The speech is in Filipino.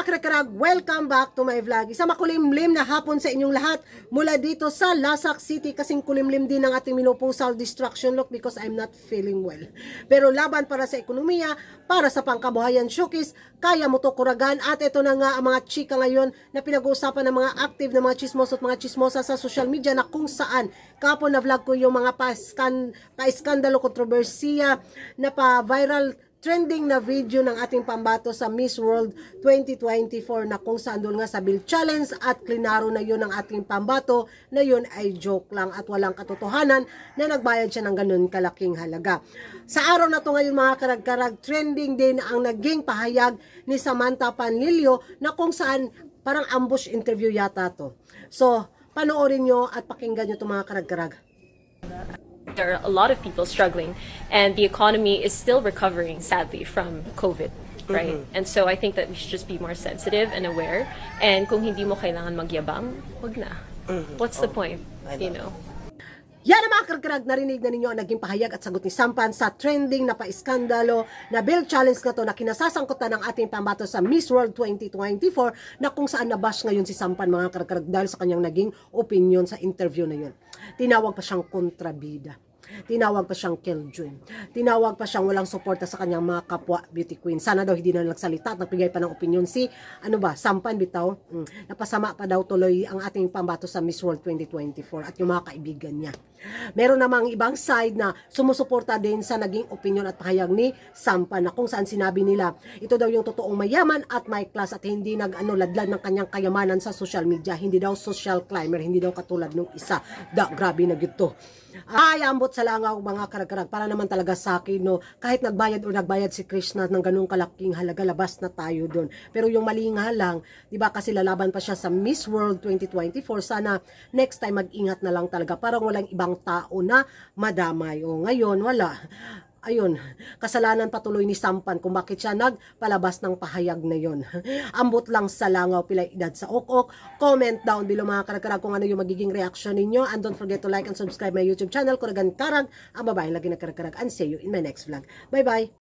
mga kakarag, welcome back to my vlog. Isang makulimlim na hapon sa inyong lahat mula dito sa Lasak City, kasing kulimlim din ang ating minupusal distraction look because I'm not feeling well. Pero laban para sa ekonomiya, para sa pangkabuhayan showcase, kaya mo to kuragan. At ito na nga ang mga chika ngayon na pinag-uusapan ng mga active na mga chismos at mga chismosa sa social media, na kung saan kapon na vlog ko yung mga pa-iskandalo, kontrobersiya na pa-viral trending na video ng ating pambato sa Miss World 2024, na kung saan doon nga sa Bill Challenge at klinaro na yun ng ating pambato na yun ay joke lang at walang katotohanan na nagbayad siya ng ganun kalaking halaga. Sa araw na to ngayon mga karag-karag, trending din ang naging pahayag ni Samantha Panlilio na kung saan parang ambush interview yata to. So, panoorin nyo at pakinggan nyo to mga karag-karag. There are a lot of people struggling, and the economy is still recovering, sadly, from COVID, right? And so I think that we should just be more sensitive and aware. And kung hindi mo kailangan magyabang, wag na. What's the point, you know? Yan ang mga karag-karag, narinig na ninyo ang naging pahayag at sagot ni Sampan sa trending na pa-iskandalo na Bill Challenge na to na kinasasangkutan ng ating pambato sa Miss World 2024, na kung saan nabash ngayon si Sampan mga karag-karag dahil sa kanyang naging opinion sa interview na yun. Tinawag pa siyang kontrabida. Tinawag pa siyang killjoy. Tinawag pa siyang walang suporta sa kanyang mga kapwa beauty queen. Sana daw hindi na nagsalita at nagbigay pa ng opinion si, Sampan bitaw. Napasama pa daw tuloy ang ating pambato sa Miss World 2024 at yung mga kaibigan niya. Meron namang ibang side na sumusuporta din sa naging opinion at pahayag ni Sampan, na kung saan sinabi nila, ito daw yung totoong mayaman at may class at hindi ladlad ng kanyang kayamanan sa social media. Hindi daw social climber, hindi daw katulad nung isa. Grabe na gito. Ay, ambot sa langaw mga karag-karag, para naman talaga sa akin, no, kahit nagbayad o nagbayad si Krishna ng ganung kalaking halaga, labas na tayo doon. Pero yung mali nga lang, di ba, kasi lalaban pa siya sa Miss World 2024, sana next time mag-ingat na lang talaga, parang walang ibang tao na madamay. O ngayon, wala. Ayun, kasalanan patuloy ni Sampan kung bakit siya nagpalabas ng pahayag na yon. Ambot lang sa langaw, pilay edad sa ok-ok. Comment down below mga karag-karag kung ano yung magiging reaction ninyo. And don't forget to like and subscribe my YouTube channel, Kuragan Karag, ang babaeng lagi na karag-karag. And see you in my next vlog. Bye-bye!